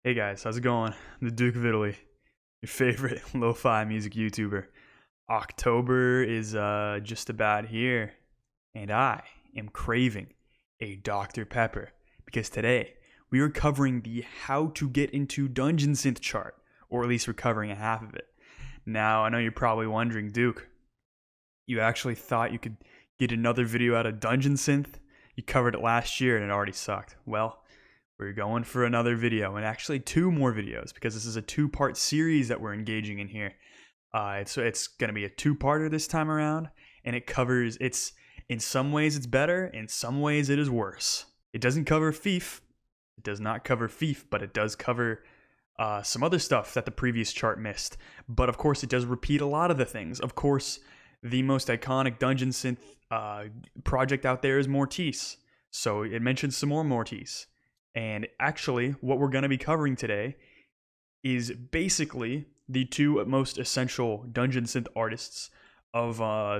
Hey guys, how's it going? I'm the Duke of Italy, your favorite lo-fi music YouTuber. October is just about here, and I am craving a Dr. Pepper because today we are covering the How to Get into Dungeon Synth chart, or at least we're covering a half of it. Now, I know you're probably wondering, Duke, you actually thought you could get another video out of Dungeon Synth? You covered it last year and it already sucked. Well, we're going for another video, and actually two more videos, because this is a two-part series that we're engaging in here. It's going to be a two-parter this time around, and it's in some ways it's better, in some ways it is worse. It doesn't cover Fief, it does not cover Fief, but it does cover some other stuff that the previous chart missed. But of course, it does repeat a lot of the things. Of course, the most iconic Dungeon Synth project out there is Mortis, so it mentions some more Mortis. And actually, what we're going to be covering today is basically the two most essential Dungeon Synth artists of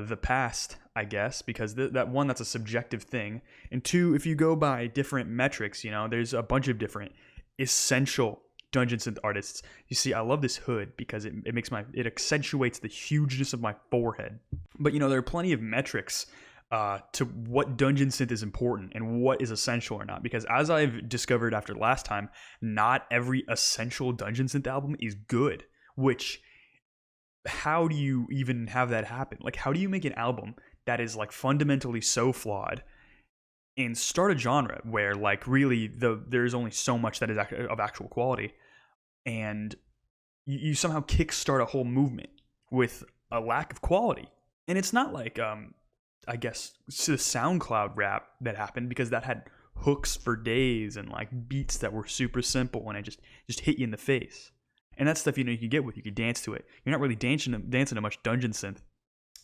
the past, I guess, because that one, that's a subjective thing. And two, if you go by different metrics, there's a bunch of different essential Dungeon Synth artists. You see, I love this hood because it accentuates the hugeness of my forehead. But there are plenty of metrics to what Dungeon Synth is important and what is essential or not. Because as I've discovered after last time, not every essential Dungeon Synth album is good. Which, how do you even have that happen? Like, how do you make an album that is like fundamentally so flawed and start a genre where like really there's only so much that is of actual quality, and you somehow kickstart a whole movement with a lack of quality? And it's not like I guess the SoundCloud rap that happened, because that had hooks for days and like beats that were super simple and it just hit you in the face. And that stuff you could get with, you could dance to it. You're not really dancing to much Dungeon Synth.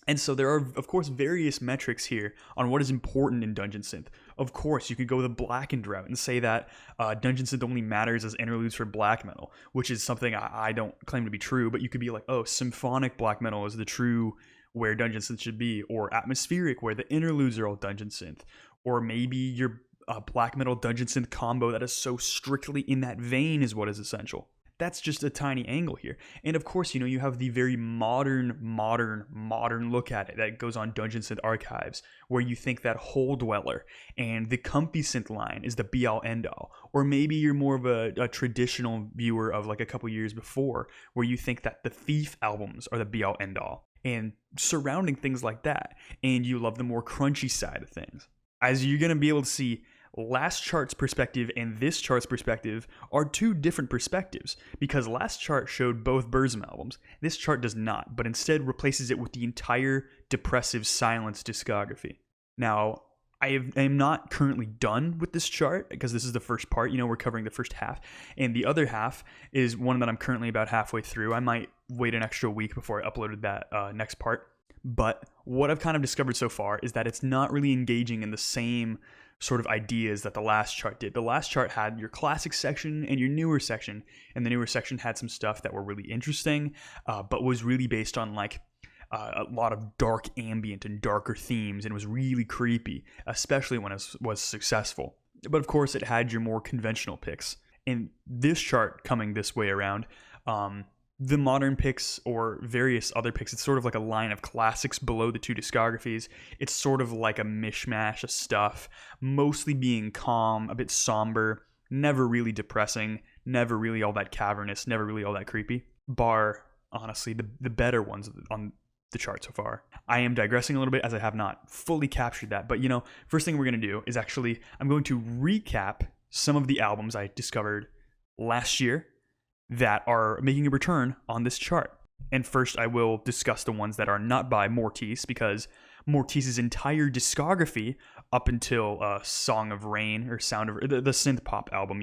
And so there are, of course, various metrics here on what is important in Dungeon Synth. Of course, you could go the blackened route and say that Dungeon Synth only matters as interludes for black metal, which is something I don't claim to be true, but you could be like, oh, symphonic black metal is the true where Dungeon Synth should be, or atmospheric, where the interludes are all Dungeon Synth, or maybe your black metal Dungeon Synth combo that is so strictly in that vein is what is essential. That's just a tiny angle here. And of course, you have the very modern look at it that goes on Dungeon Synth archives, where you think that Hole Dweller and the Comfy Synth line is the be-all end-all. Or maybe you're more of a traditional viewer of like a couple years before, where you think that the Thief albums are the be-all end-all, and surrounding things like that. And you love the more crunchy side of things. As you're going to be able to see, last chart's perspective and this chart's perspective are two different perspectives, because last chart showed both Burzum albums. This chart does not, but instead replaces it with the entire Depressive Silence discography. Now, I am not currently done with this chart, because this is the first part. We're covering the first half, and the other half is one that I'm currently about halfway through. I might wait an extra week before I uploaded that next part. But what I've kind of discovered so far is that it's not really engaging in the same sort of ideas that the last chart did. The last chart had your classic section and your newer section, and the newer section had some stuff that were really interesting, but was really based on like a lot of dark ambient and darker themes, and was really creepy, especially when it was successful. But of course, it had your more conventional picks. And this chart coming this way around, the modern picks or various other picks, it's sort of like a line of classics below the two discographies. It's sort of like a mishmash of stuff, mostly being calm, a bit somber, never really depressing, never really all that cavernous, never really all that creepy, bar, honestly, the better ones on the chart so far. I am digressing a little bit, as I have not fully captured that, but first thing we're going to do is actually, I'm going to recap some of the albums I discovered last year that are making a return on this chart. And first, I will discuss the ones that are not by Mortis, because Mortis's entire discography up until Song of Rain or Sound of the synth pop album,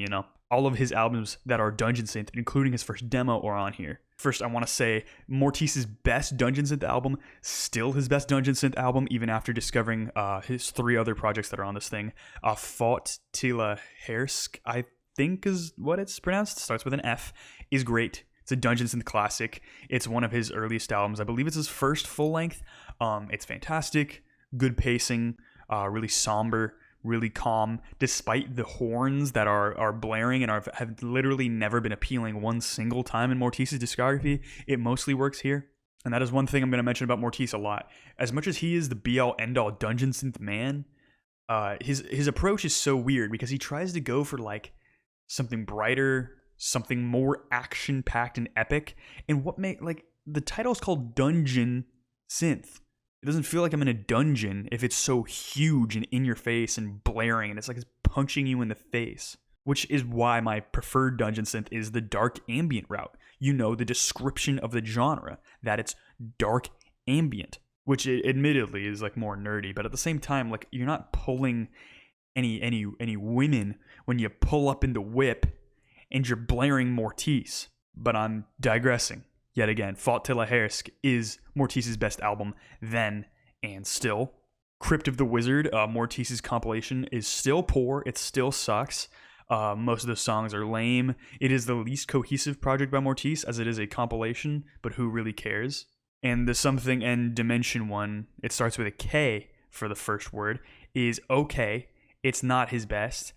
all of his albums that are Dungeon Synth, including his first demo, are on here. First, I want to say Mortis's best Dungeon Synth album, still his best Dungeon Synth album, even after discovering his three other projects that are on this thing. Fought Tila Hersk, I think is what it's pronounced, starts with an F, is great. It's a Dungeon Synth classic. It's one of his earliest albums. I believe it's his first full length. It's fantastic, good pacing, really somber, really calm, despite the horns that are blaring and have literally never been appealing one single time in Mortice's discography. It mostly works here. And that is one thing I'm going to mention about Mortice a lot. As much as he is the be-all, end-all dungeon synth man, his approach is so weird because he tries to go for like something brighter, something more action-packed and epic. And the title is called Dungeon Synth. It doesn't feel like I'm in a dungeon if it's so huge and in your face and blaring, and it's like it's punching you in the face. Which is why my preferred dungeon synth is the dark ambient route. You know, the description of the genre, that it's dark ambient, which admittedly is like more nerdy, but at the same time, like you're not pulling any women when you pull up in the whip and you're blaring Mortice. But I'm digressing. Yet again, Faute de la Hersk is Mortice's best album then and still. Crypt of the Wizard, Mortice's compilation, is still poor. It still sucks. Most of the songs are lame. It is the least cohesive project by Mortice, as it is a compilation, but who really cares? And the Something and Dimension one, it starts with a K for the first word, is okay. It's not his best.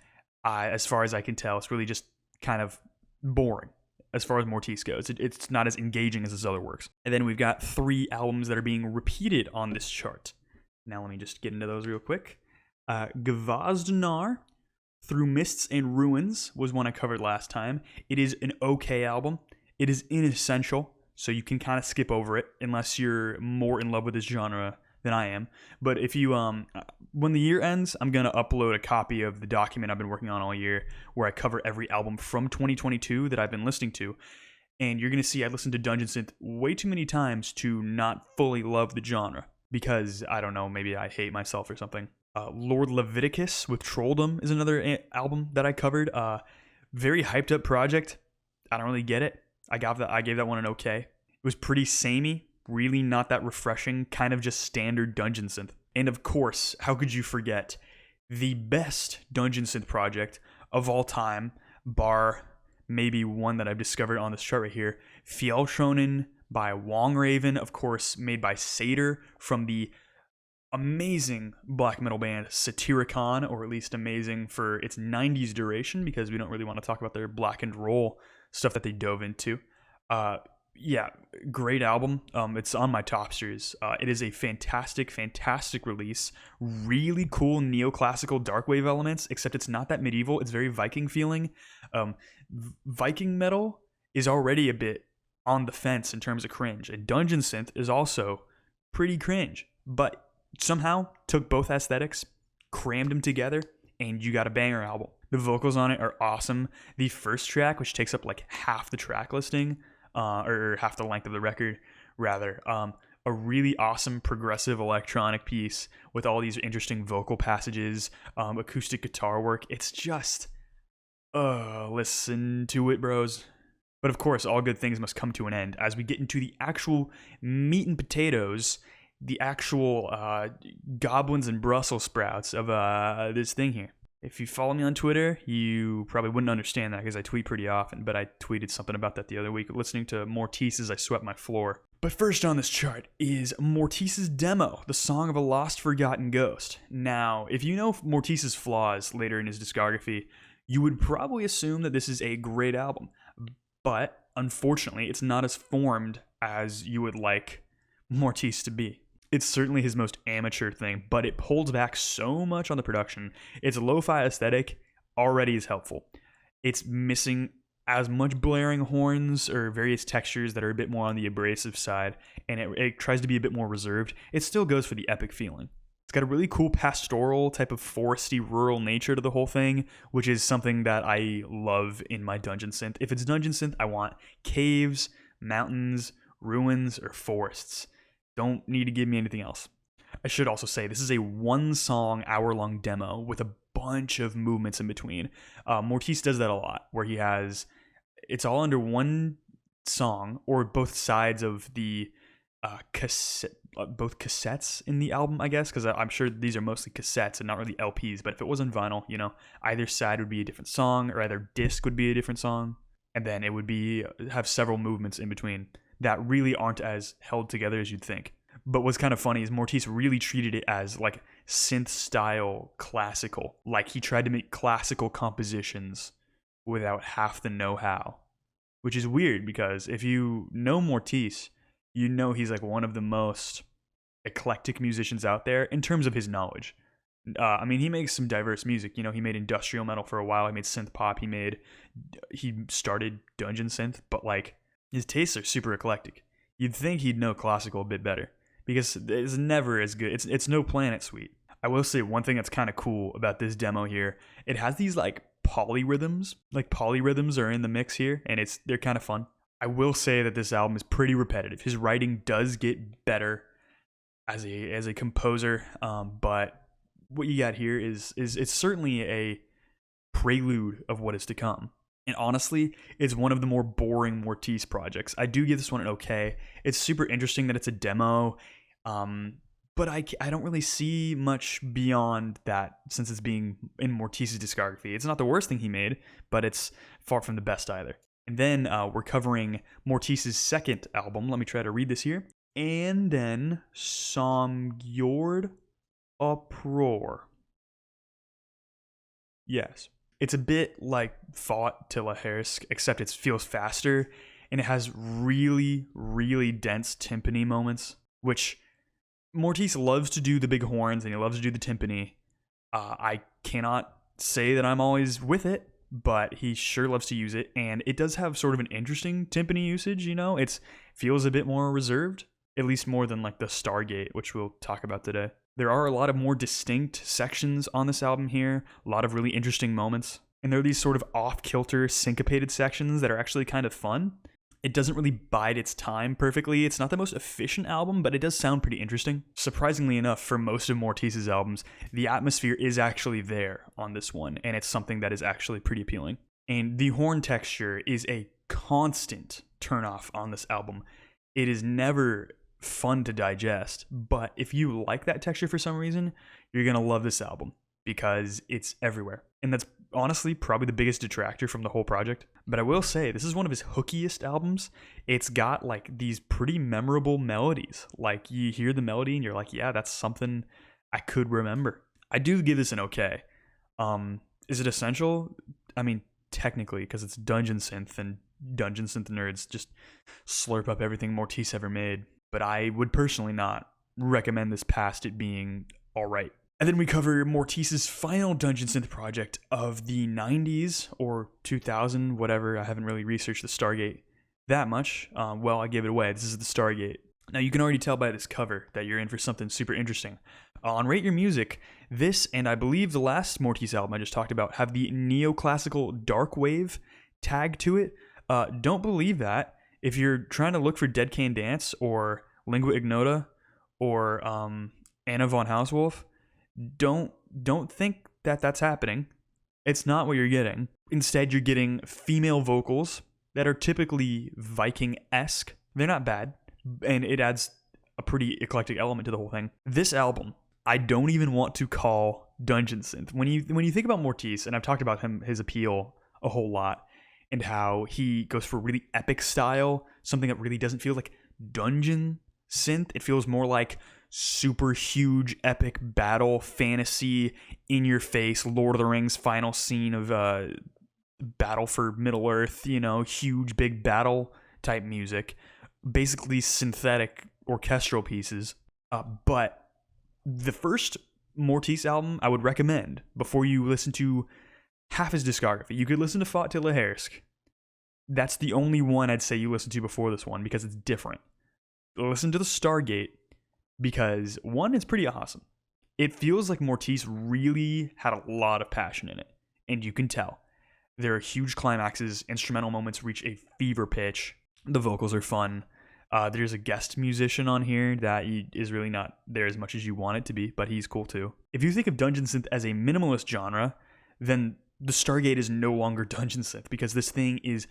As far as I can tell, it's really just kind of boring as far as Mortice goes. It's not as engaging as his other works. And then we've got 3 albums that are being repeated on this chart. Now let me just get into those real quick. Gvozdenar, Through Mists and Ruins, was one I covered last time. It is an okay album. It is inessential, so you can kind of skip over it unless you're more in love with this genre than I am. But if you, when the year ends, I'm going to upload a copy of the document I've been working on all year where I cover every album from 2022 that I've been listening to. And you're going to see I listened to Dungeon Synth way too many times to not fully love the genre because, I don't know, maybe I hate myself or something. Lord Leviticus with Trolldom is another album that I covered. Very hyped up project. I don't really get it. I gave that one an okay. It was pretty samey, really not that refreshing, kind of just standard dungeon synth. And of course, how could you forget the best dungeon synth project of all time, bar maybe one that I've discovered on this chart right here, Fjelltronen by Wong Raven, of course, made by Satyr from the amazing black metal band Satyricon, or at least amazing for its 90s duration, because we don't really want to talk about their black and roll stuff that they dove into. Yeah, great album. It's on my topsters. It is a fantastic release. Really cool neoclassical darkwave elements, except it's not that medieval. It's very Viking feeling. Viking metal is already a bit on the fence in terms of cringe, and dungeon synth is also pretty cringe, but somehow took both aesthetics, crammed them together, and you got a banger album. The vocals on it are awesome. The first track, which takes up like half the track listing, or half the length of the record, rather, a really awesome progressive electronic piece with all these interesting vocal passages, acoustic guitar work. It's just, listen to it, bros. But of course, all good things must come to an end as we get into the actual meat and potatoes, the actual goblins and Brussels sprouts of this thing here. If you follow me on Twitter, you probably wouldn't understand that because I tweet pretty often, but I tweeted something about that the other week, listening to Mortice as I swept my floor. But first on this chart is Mortice's demo, The Song of a Lost Forgotten Ghost. Now, if you know Mortice's flaws later in his discography, you would probably assume that this is a great album. But, unfortunately, it's not as formed as you would like Mortice to be. It's certainly his most amateur thing, but it holds back so much on the production. Its lo-fi aesthetic already is helpful. It's missing as much blaring horns or various textures that are a bit more on the abrasive side, and it tries to be a bit more reserved. It still goes for the epic feeling. It's got a really cool pastoral type of foresty rural nature to the whole thing, which is something that I love in my dungeon synth. If it's dungeon synth, I want caves, mountains, ruins, or forests. Don't need to give me anything else. I should also say this is a 1-song, hour-long demo with a bunch of movements in between. Mortice does that a lot, where he has, it's all under one song, or both sides of the both cassettes in the album, I guess, because I'm sure these are mostly cassettes and not really LPs, but if it was on vinyl, you know, either side would be a different song, or either disc would be a different song, and then it would have several movements in between that really aren't as held together as you'd think. But what's kind of funny is Mortis really treated it as like synth style classical. Like he tried to make classical compositions without half the know-how, which is weird because if you know Mortis, you know he's like one of the most eclectic musicians out there in terms of his knowledge. I mean, he makes some diverse music. You know, he made industrial metal for a while. He made synth pop. He started dungeon synth, but like his tastes are super eclectic. You'd think he'd know classical a bit better because it's never as good. It's no Planet Suite. I will say one thing that's kind of cool about this demo here. It has these like polyrhythms. Like polyrhythms are in the mix here, and they're kind of fun. I will say that this album is pretty repetitive. His writing does get better as a composer, but what you got here is it's certainly a prelude of what is to come. And honestly, it's one of the more boring Mortis projects. I do give this one an okay. It's super interesting that it's a demo, but I don't really see much beyond that since it's being in Mortis' discography. It's not the worst thing he made, but it's far from the best either. And then we're covering Mortis' second album. Let me try to read this here. And then Somgjord Uproar. Yes. It's a bit like Thought to Lahersk, except it feels faster, and it has really, really dense timpani moments, which Mortis loves to do the big horns, and he loves to do the timpani. I cannot say that I'm always with it, but he sure loves to use it, and it does have sort of an interesting timpani usage, you know? It feels a bit more reserved, at least more than like the Stargate, which we'll talk about today. There are a lot of more distinct sections on this album here, a lot of really interesting moments, and there are these sort of off-kilter, syncopated sections that are actually kind of fun. It doesn't really bide its time perfectly. It's not the most efficient album, but it does sound pretty interesting. Surprisingly enough, for most of Mortis' albums, the atmosphere is actually there on this one, and it's something that is actually pretty appealing. And the horn texture is a constant turnoff on this album. It is never fun to digest, but if you like that texture for some reason, you're gonna love this album because it's everywhere, and that's honestly probably the biggest detractor from the whole project. But I will say this is one of his hookiest albums. It's got like these pretty memorable melodies. Like you hear the melody and you're like, yeah, that's something I could remember. I do give this an okay. Is it essential? I mean, technically, because it's dungeon synth, and dungeon synth nerds just slurp up everything Mortis ever made. But I would personally not recommend this past it being alright. And then we cover Mortis' final dungeon synth project of the 90s or 2000, whatever. I haven't really researched the Stargate that much. Well, I give it away. This is the Stargate. Now, you can already tell by this cover that you're in for something super interesting. On Rate Your Music, this and I believe the last Mortis album I just talked about have the neoclassical dark wave tag to it. Don't believe that. If you're trying to look for Dead Can Dance or Lingua Ignota or Anna von Hauswolf, don't think that that's happening. It's not what you're getting. Instead, you're getting female vocals that are typically Viking-esque. They're not bad, and it adds a pretty eclectic element to the whole thing. This album, I don't even want to call dungeon synth. When you think about Mortis, and I've talked about his appeal a whole lot, and how he goes for really epic style, something that really doesn't feel like dungeon synth. It feels more like super huge epic battle fantasy, in your face Lord of the Rings final scene of Battle for Middle Earth, you know, huge big battle type music, basically synthetic orchestral pieces. But the first Mortis album I would recommend before you listen to half his discography. You could listen to Fought to Lahersk. That's the only one I'd say you listen to before this one because it's different. Listen to the Stargate because one is pretty awesome. It feels like Mortis really had a lot of passion in it, and you can tell. There are huge climaxes, instrumental moments reach a fever pitch. The vocals are fun. There's a guest musician on here that is really not there as much as you want it to be, but he's cool too. If you think of dungeon synth as a minimalist genre, then the Stargate is no longer dungeon synth because this thing is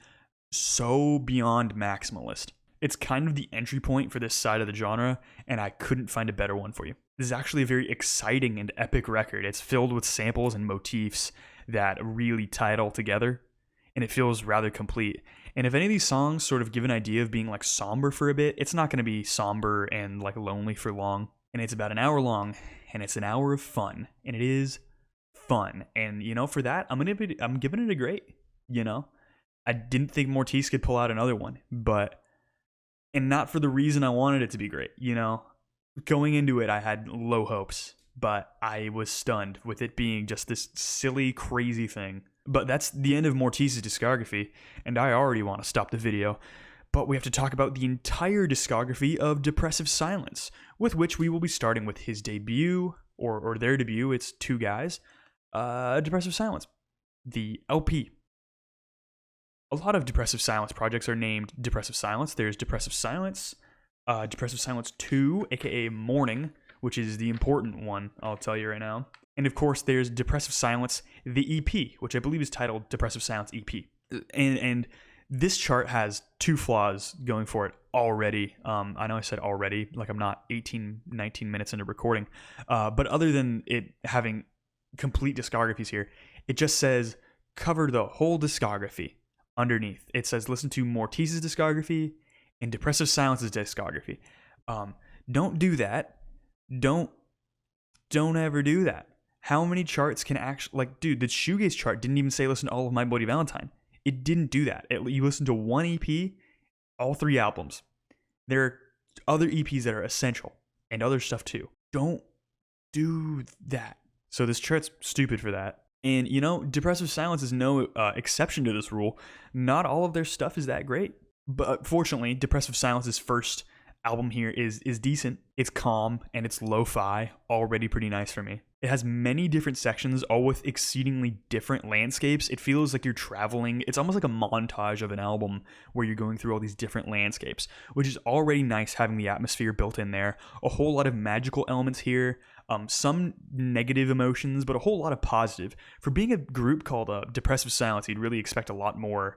so beyond maximalist. It's kind of the entry point for this side of the genre, and I couldn't find a better one for you. This is actually a very exciting and epic record. It's filled with samples and motifs that really tie it all together. and it feels rather complete. And if any of these songs sort of give an idea of being like somber for a bit, it's not going to be somber and like lonely for long. And it's about an hour long, and it's an hour of fun, and it is fun. And for that, I'm giving it a great. I didn't think Mortiz could pull out another one, and not for the reason I wanted it to be great. Going into it, I had low hopes, but I was stunned with it being just this silly, crazy thing. But that's the end of Mortiz's discography, and I already want to stop the video. But we have to talk about the entire discography of Depressive Silence, with which we will be starting with his debut, or their debut. It's two guys. Depressive Silence, the LP. A lot of Depressive Silence projects are named Depressive Silence. There's Depressive Silence, Depressive Silence 2, aka Morning, which is the important one, I'll tell you right now. And of course, there's Depressive Silence, the EP, which I believe is titled Depressive Silence EP. And this chart has two flaws going for it already. I know I said already, like I'm not 18, 19 minutes into recording. But other than it having complete discographies here, it just says cover the whole discography. Underneath, it says listen to Mortiz's discography and Depressive Silence's discography. Don't do that. Don't ever do that. How many charts can actually, dude, the shoegaze chart didn't even say listen to all of My Bloody Valentine. It didn't do that. You listen to one EP, all 3 albums. There are other EPs that are essential and other stuff too. Don't do that. So this chart's stupid for that. And, Depressive Silence is no exception to this rule. Not all of their stuff is that great. But fortunately, Depressive Silence's first album here is decent. It's calm, and it's lo-fi, already pretty nice for me. It has many different sections, all with exceedingly different landscapes. It feels like you're traveling. It's almost like a montage of an album where you're going through all these different landscapes, which is already nice having the atmosphere built in there. A whole lot of magical elements here. Some negative emotions, but a whole lot of positive. For being a group called Depressive Silence, you'd really expect a lot more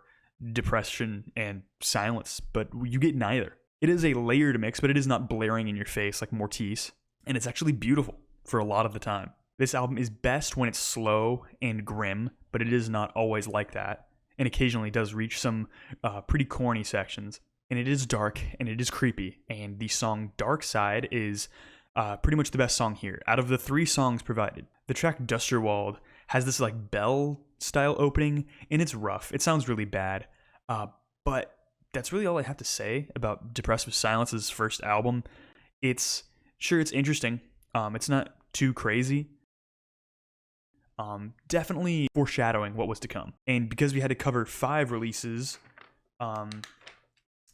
depression and silence, but you get neither. It is a layered mix, but it is not blaring in your face like Mortiz, and it's actually beautiful for a lot of the time. This album is best when it's slow and grim, but it is not always like that, and occasionally does reach some pretty corny sections. And it is dark, and it is creepy, and the song Dark Side is pretty much the best song here. Out of the 3 songs provided, the track Dusterwald has this bell style opening, and it's rough. It sounds really bad, but that's really all I have to say about Depressive Silence's first album. It's interesting. It's not too crazy. Definitely foreshadowing what was to come. And because we had to cover 5 releases,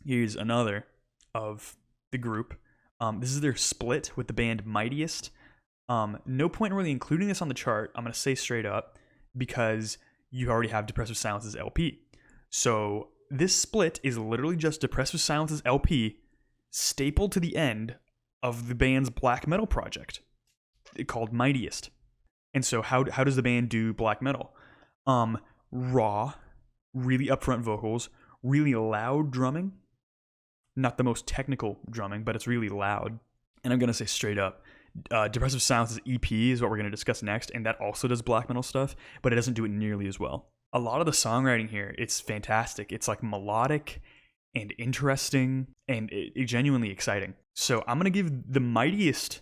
here's another of the group. This is their split with the band Mightiest. No point in really including this on the chart, I'm going to say straight up, because you already have Depressive Silence's LP. So this split is literally just Depressive Silence's LP stapled to the end of the band's black metal project called Mightiest. And so how does the band do black metal? Raw, really upfront vocals, really loud drumming. Not the most technical drumming, but it's really loud. And I'm going to say straight up, Depressive Silence's EP is what we're going to discuss next, and that also does black metal stuff, but it doesn't do it nearly as well. A lot of the songwriting here, it's fantastic. It's melodic and interesting and genuinely exciting. So I'm going to give the Mightiest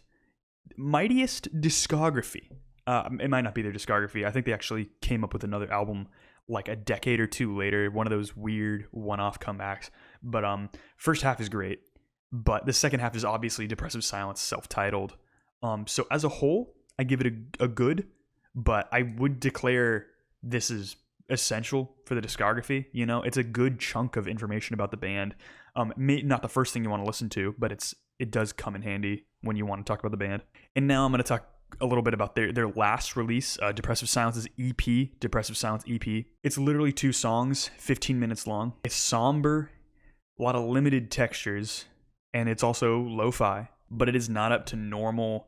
discography. It might not be their discography. I think they actually came up with another album a decade or 2 later, one of those weird one-off comebacks. But first half is great, but the second half is obviously Depressive Silence, self-titled. So as a whole, I give it a good, but I would declare this is essential for the discography. It's a good chunk of information about the band. Not the first thing you want to listen to, but it does come in handy when you want to talk about the band. And now I'm going to talk a little bit about their last release, Depressive Silence's EP, Depressive Silence EP. It's literally 2 songs, 15 minutes long. It's somber, a lot of limited textures, and it's also lo-fi, but it is not up to normal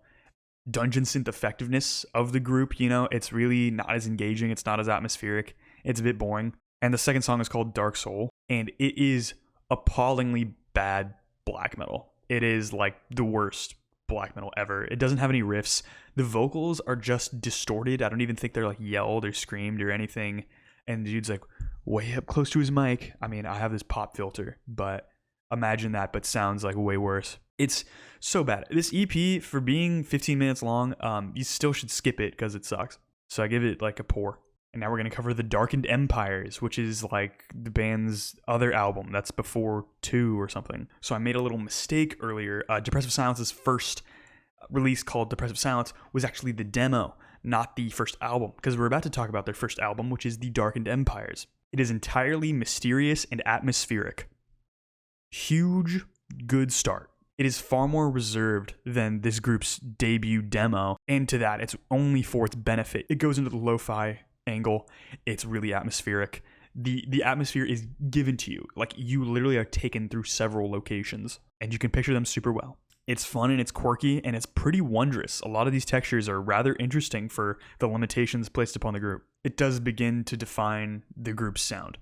dungeon synth effectiveness of the group. It's really not as engaging. It's not as atmospheric. It's a bit boring. And the second song is called Dark Soul, and it is appallingly bad black metal. It is the worst black metal ever. It doesn't have any riffs. The vocals are just distorted. I don't even think they're yelled or screamed or anything. And the dude's way up close to his mic. I mean, I have this pop filter, but imagine that, but sounds like way worse. It's so bad. This EP, for being 15 minutes long, you still should skip it because it sucks. So I give it like a poor. And now we're going to cover the Darkened Empires, which is like the band's other album. That's before 2 or something. So I made a little mistake earlier. Depressive Silence's first release, called Depressive Silence, was actually the demo, not the first album, because we're about to talk about their first album, which is the Darkened Empires. It is entirely mysterious and atmospheric. Huge, good start. It is far more reserved than this group's debut demo, and to that, it's only for its benefit. It goes into the lo-fi angle. It's really atmospheric. The atmosphere is given to you. Like, you literally are taken through several locations, and you can picture them super well. It's fun and it's quirky and it's pretty wondrous. A lot of these textures are rather interesting for the limitations placed upon the group. It does begin to define the group's sound.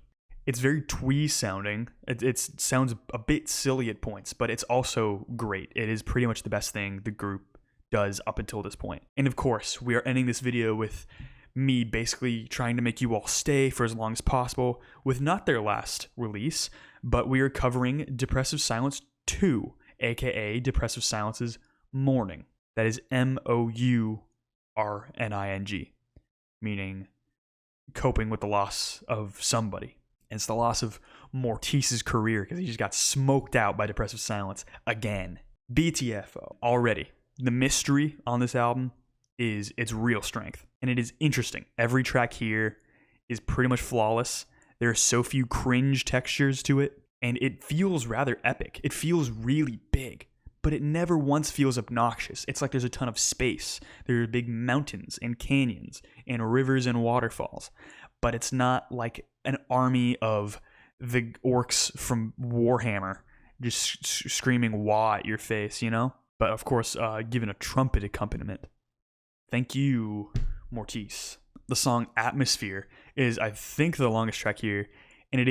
It's very twee sounding. It sounds a bit silly at points, but it's also great. It is pretty much the best thing the group does up until this point. And of course, we are ending this video with me basically trying to make you all stay for as long as possible with not their last release, but we are covering Depressive Silence 2, aka Depressive Silences Mourning. That is Mourning, meaning coping with the loss of somebody. And it's the loss of Mortice's career because he just got smoked out by Depressive Silence again. BTFO. Already, the mystery on this album is its real strength. And it is interesting. Every track here is pretty much flawless. There are so few cringe textures to it. And it feels rather epic. It feels really big. But it never once feels obnoxious. It's like there's a ton of space. There are big mountains and canyons and rivers and waterfalls. But it's not like an army of the orcs from Warhammer just screaming wah at your face, you know? But of course, given a trumpet accompaniment. Thank you, Mortice. The song Atmosphere is, I think, the longest track here. And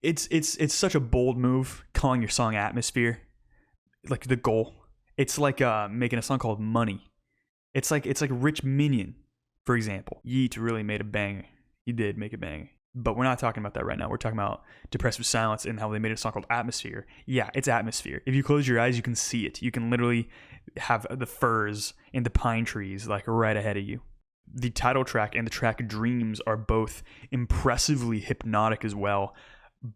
it's such a bold move, calling your song Atmosphere. Like the goal. It's like making a song called Money. It's like Rich Minion, for example. Yeet really made a banger. He did make a banger. But we're not talking about that right now. We're talking about Depressive Silence and how they made a song called Atmosphere. Yeah, it's atmosphere. If you close your eyes, you can see it. You can literally have the firs and the pine trees like right ahead of you. The title track and the track Dreams are both impressively hypnotic as well,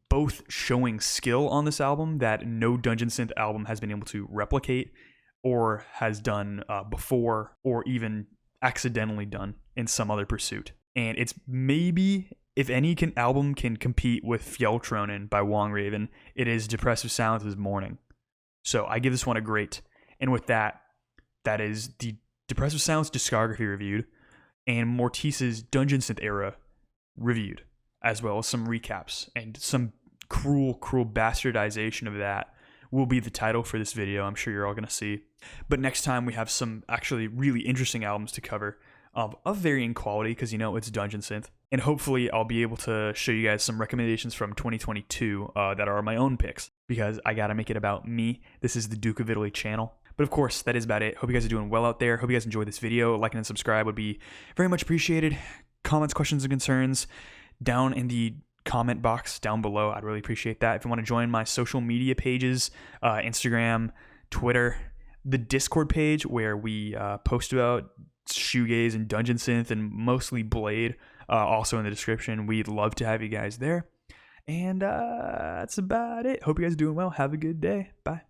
both showing skill on this album that no Dungeon Synth album has been able to replicate or has done before, or even accidentally done in some other pursuit. And it's maybe, if any album can compete with Fjelltronen by Wongraven, it is Depressive Silences Mourning. So I give this one a great. And with that, that is the Depressive Silence discography reviewed and Mortice's Dungeon Synth era reviewed, as well as some recaps and some cruel bastardization of that will be the title for this video. I'm sure you're all going to see. But next time we have some actually really interesting albums to cover of varying quality, because you know it's Dungeon Synth. And hopefully I'll be able to show you guys some recommendations from 2022 that are my own picks, because I got to make it about me. This is the Duke of Italy channel. But of course, that is about it. Hope you guys are doing well out there. Hope you guys enjoyed this video. Liking and subscribe would be very much appreciated. Comments, questions, and concerns down in the comment box down below. I'd really appreciate that. If you want to join my social media pages, Instagram, Twitter, the Discord page where we post about shoegaze and Dungeon Synth and mostly Blade, also in the description. We'd love to have you guys there. And that's about it. Hope you guys are doing well. Have a good day. Bye.